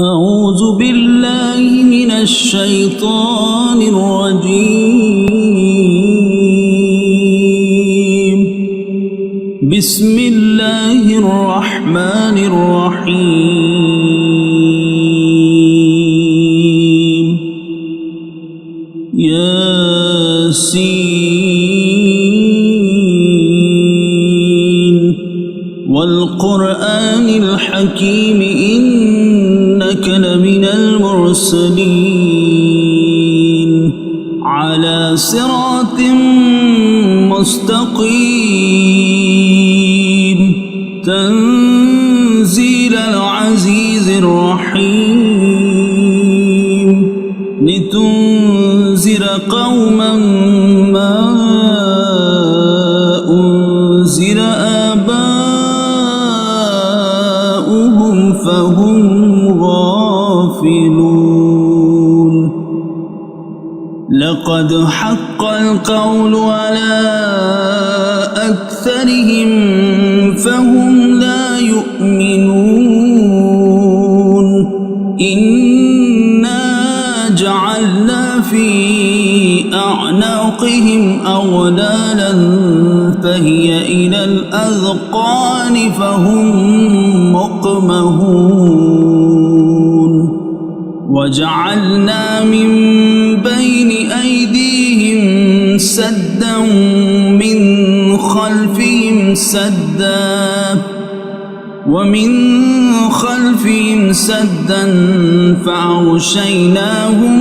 أعوذ بالله من الشيطان الرجيم. بسم الله الرحمن الرحيم. ياسين والقرآن الحكيم إنك لمن المرسلين على صراط مستقيم تنزيل العزيز الرحيم لتنذر قوما ما أنذر آباؤهم فهم غافلون. لقد حق القول على أكثرهم فهم لا يؤمنون. إنا جعلنا في أعناقهم أغلالا فهي إلى الأذقان فهم مقمحون. وجعلنا من بين أيديهم سدا من خلفهم سدا ومن خلفهم سدا فأغشيناهم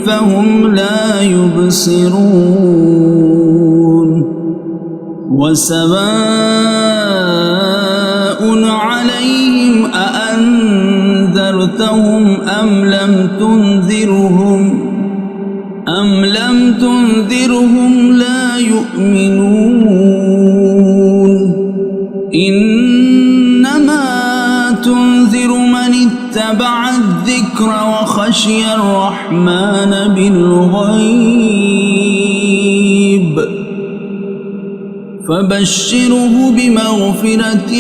فهم لا يبصرون. وسواء عليهم أأنذرتهم أم لم تنذرهم لا يؤمنون. إنما تنذر من اتبع الذكر وخشي الرحمن بالغيب فبشره بمغفرة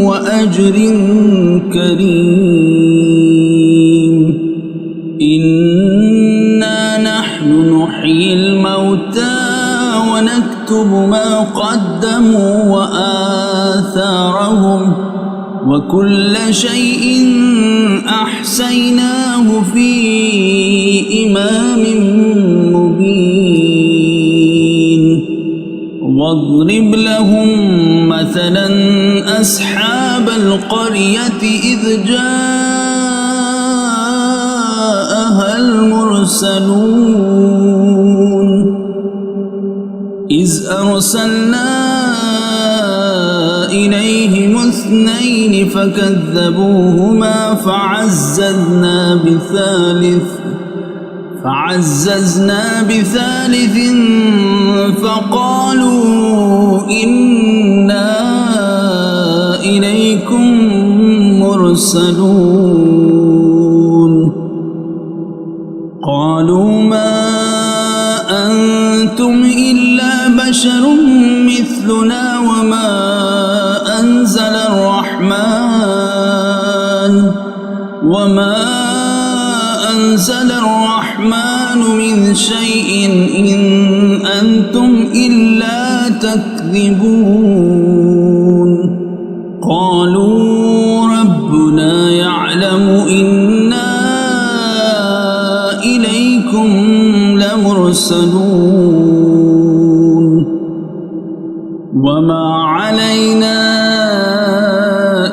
وأجر كريم. إنا نحن نحيي الموتى ونكتب ما قدموا وآثارهم وكل شيء أحصيناه في إمام مبين. واضرب لهم مثلا أصحاب القرية إذ جاءها المرسلون إذ أرسلنا إليهم اثنين فكذبوهما فعززنا بثالث فقالوا إنا إليكم مرسلون. قالوا ما أنتم إلا بشر مثلنا وما أنزل الرحمن من شيء إن أنتم إلا تكذبون. قالوا ربنا يعلم إنا إليكم لمرسلون وما علينا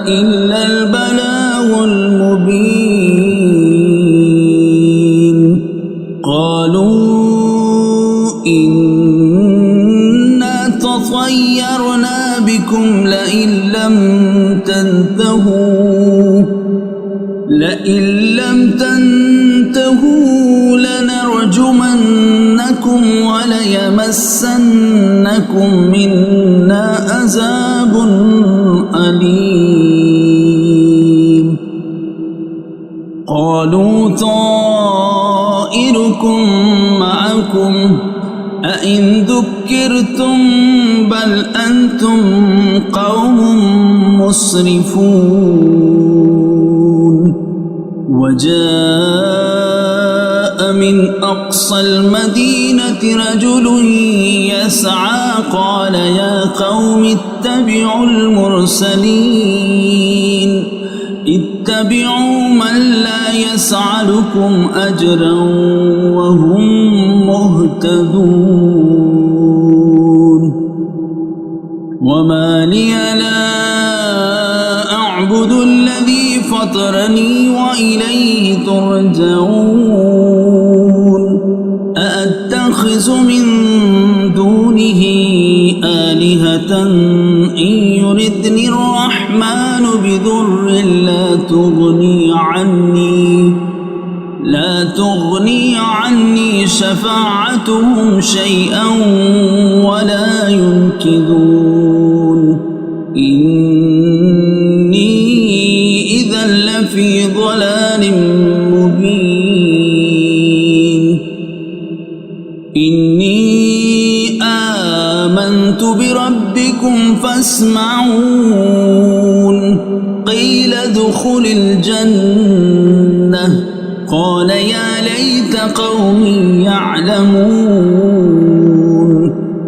إلا البلاغ المبين. قالوا إنا تطيرنا بكم لئن لم تنتهوا لنرجمنكم وليمسنكم منا عذاب أليم. قالوا طائركم معكم أئن ذكرتم بل أنتم قوم مسرفون. وجاء من أقصى المدينة رجل يسعى قال يا قوم اتبعوا المرسلين اتبعوا من لا يسعلكم أجرا وهم مهتدون وما لي لا أعبد الذي فطرني وإليه ترجعون أأتخذ من دونه آلهة إن يردني الرحمن بضر لا تغني عني شفاعتهم شيئا ولا ينقذون إني إذا لفي ضلال مبين إني آمنت بربكم فاسمعون قيل ادخل الجنة قال يا ليت قومي يعلمون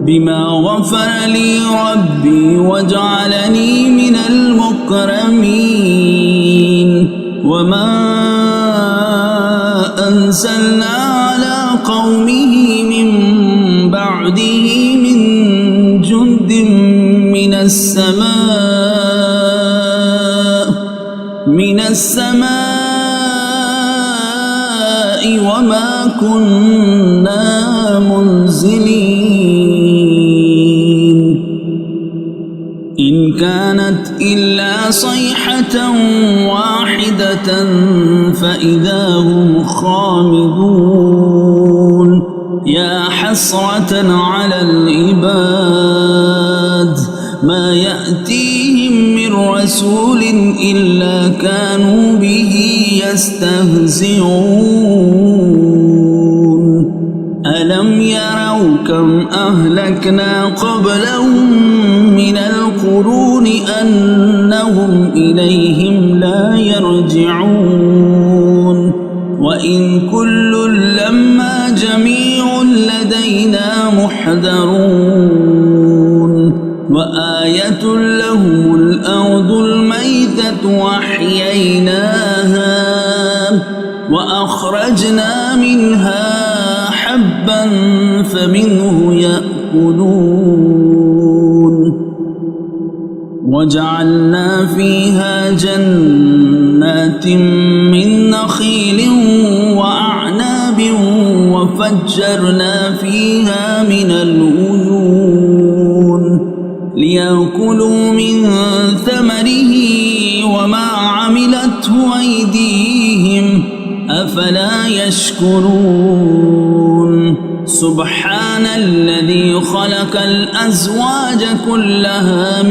بما غفر لي ربي وجعلني من المكرمين وما أنزلنا على قومه من بعده من جند من السماء وما كنا منزلين إن كانت إلا صيحة واحدة فإذا هم خامدون يا حسرة على العباد ما يأتيهم من رسول إلا كانوا به يستهزئون ألم يروا كم أهلكنا قبلهم من القرون أنهم إليهم لا يرجعون وإن كل لما جميع لدينا محضرون وآية لهم الأرض الميتة وأحييناها وأخرجنا منها حبا فمنه يأكلون وجعلنا فيها جنات من نخيل وأعناب وفجرنا فيها من العيون ليأكلوا من ثمره وما عملته أيديهم أفلا يشكرون سبحان الذي خلق الأزواج كلها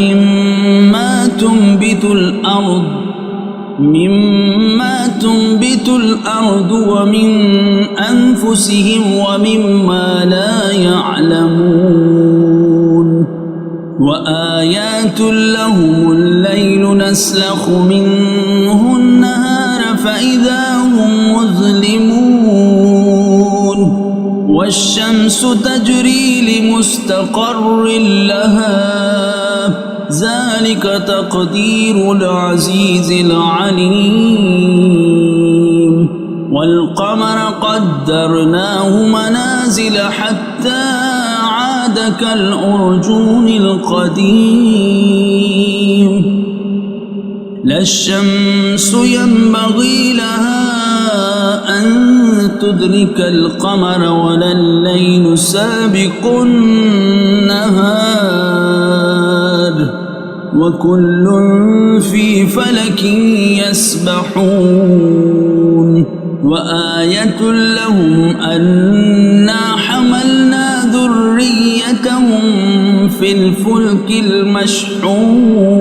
مما تنبت الأرض ومن أنفسهم ومما لا يعلمون وآيات لهم الليل نسلخ منه النهار فإذا هم مظلمون والشمس تجري لمستقر لها ذلك تقدير العزيز العليم والقمر قدرناه منازل حتى عاد كالأرجون القديم لا الشمس ينبغي لها أن تدرك القمر ولا الليل سابق النهار وكل في فلك يسبحون وآية لهم أنا حملنا ذريتهم في الفلك المشحون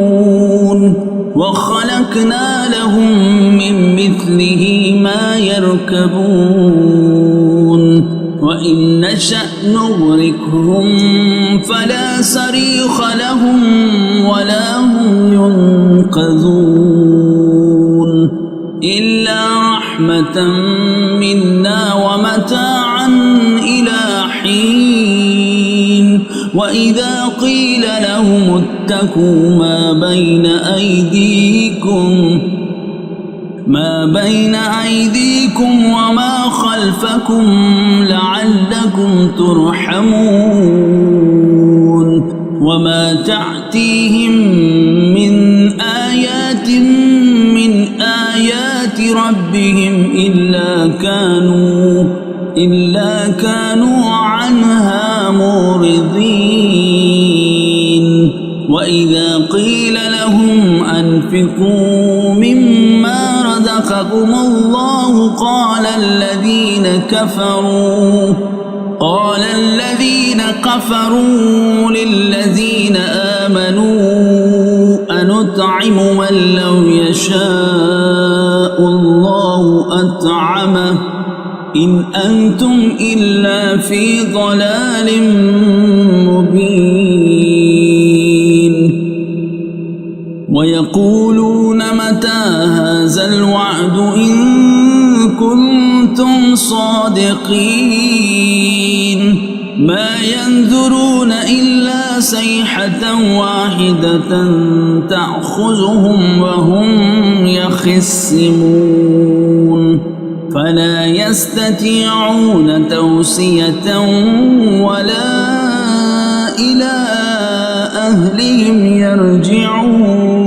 وخلقنا لهم من مثله ما يركبون وإن نشأ نغرقهم فلا صريخ لهم ولا هم ينقذون إلا رحمة منا ومتاعا إلى حين وإذا قيل لهم اتقوا ما بين أيديكم وما خلفكم لعلكم ترحمون وما تأتيهم من آيات ربهم إلا كانوا عنها معرضين وإذا قيل لهم أنفقوا مما رزقكم الله قال الذين كفروا للذين آمنوا أنطعم من لو يشاء الله أطعمه إن أنتم إلا في ضلال مبين ويقولون متى هذا الوعد إن كنتم صادقين ما ينظرون إلا صيحة واحدة تأخذهم وهم يخصمون فلا يستطيعون توصية ولا إلى أهلهم يرجعون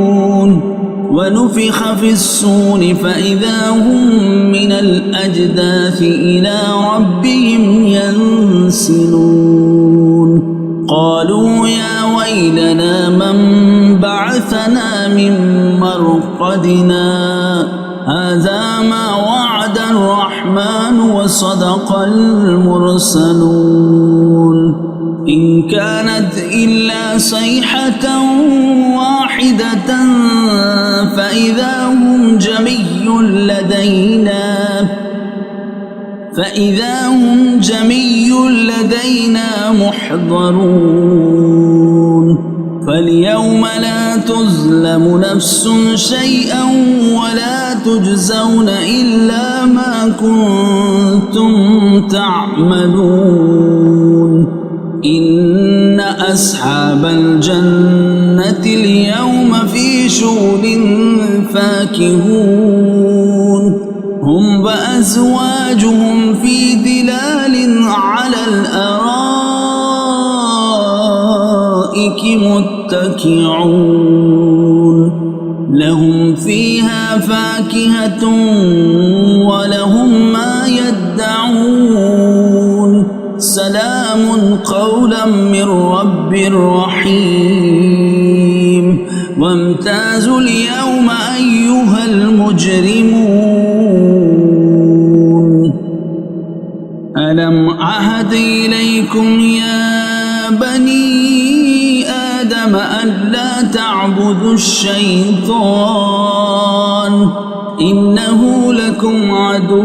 ونفخ في الصور فإذا هم من الأجداث إلى ربهم ينسلون قالوا يا ويلنا من بعثنا من مرقدنا هذا ما وعد الرحمن وصدق المرسلون إن كانت إلا صيحة واحدة فإذا هم جميع لدينا محضرون فاليوم لا تظلم نفس شيئا ولا تجزون إلا ما كنتم تعملون إن أصحاب الجنة اليوم في شغل فاكهون هم وأزواجهم في ظلال على الأرائك متكئون لهم فيها فاكهة ولهم ما يدعون سلام قولا من رب رحيم وامتازوا اليوم أيها المجرمون ألم أعهد إليكم يا بني آدم ألا تعبدوا الشيطان إنه لكم عدو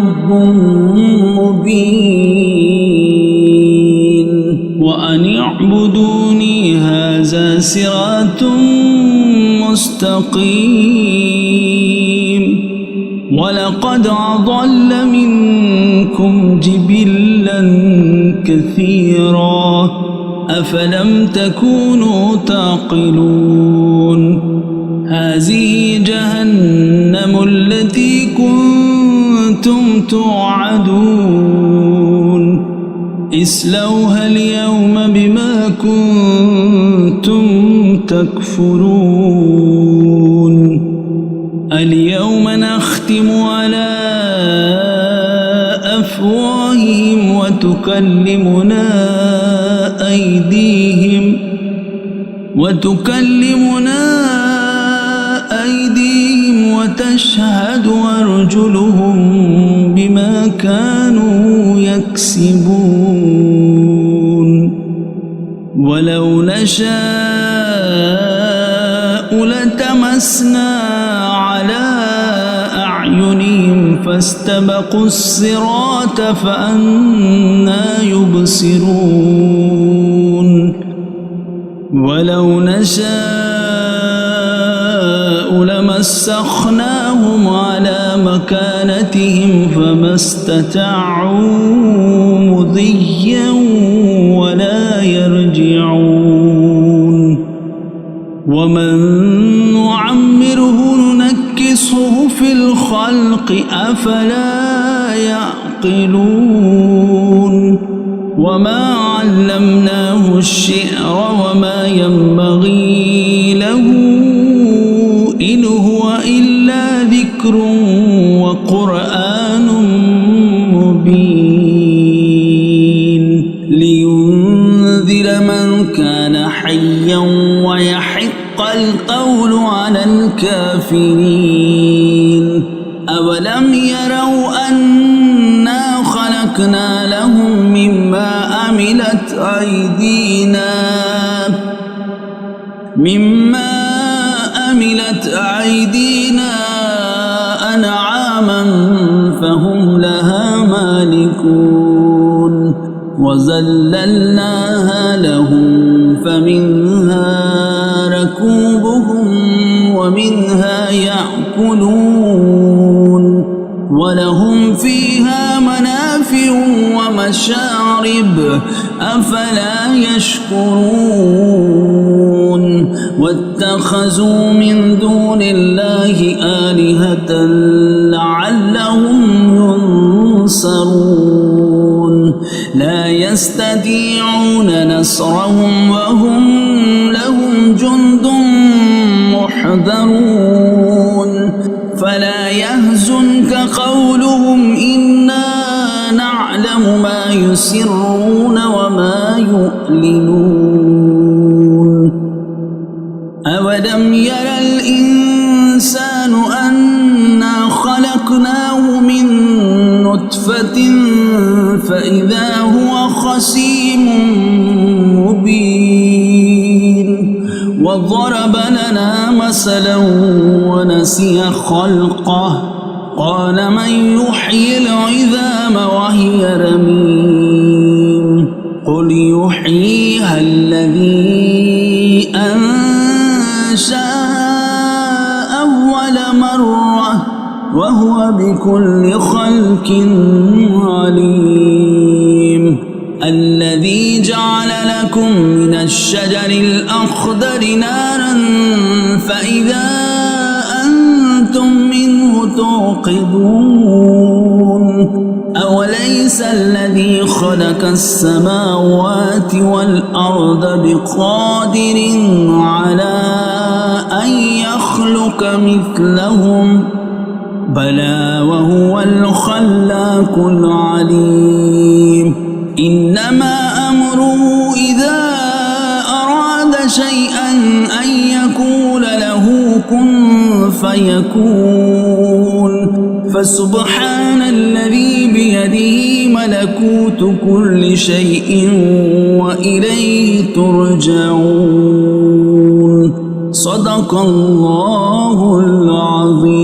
مبين وأن اعبدوني هذا صراط مستقيم ولقد أضل منكم جبلا كثيرا أفلم تكونوا تعقلون هذه جهنم التي كنتم توعدون اصلوها اليوم بما كنتم تكفرون اليوم نختم على أفواههم وتكلمنا أيديهم وتشهد أرجلهم بما كانوا يكسبون ولو نشاء لتمسنا على أعينهم فاستبقوا الصراط فأنى يبصرون ولو نشاء لمسخناهم على مكانتهم فما استطاعوا مضيا ولا يرجعون ومن نعمره ننكسه في الخلق أفلا يعقلون وما علمناه الشعر وما ينبغي له إن هو إلا ذكر وقرآن مبين لينذر من كان حيا ويحق القول على الكافرين أولم يروا أنا خلقنا لهم مما عملت أيدينا أنعاما فهم لها مالكون وذللناها لهم فمنها ركوبهم ومنها يأكلون ولهم فيها منافع ومشارب أفلا يشكرون واتخذوا من دون الله آلهة لعلهم ينصرون لا يستطيعون نصرهم وهم لهم جند محضرون فلا يحزنك قولهم إنا نعلم ما يسرون وما يعلنون أولم ير الإنسان أنا خلقناه من نطفة فإذا هو خصيم مبين وضرب لنا مثلا ونسي خلقه قال من يحيي العظام وهي رميم قل يحييها الذي أنشأها أول مرة وهو بكل خلق عليم الذي جعل لكم من الشجر الأخضر نارا فإذا أنتم منه توقدون أوليس الذي خلق السماوات والأرض بقادر على أن يخلق مثلهم بلى وهو الخلاق العليم إنما أمره إذا أراد شيئا أن يقول له كن فيكون فسبحان الذي بيده ملكوت كل شيء وإليه ترجعون صدق الله العظيم.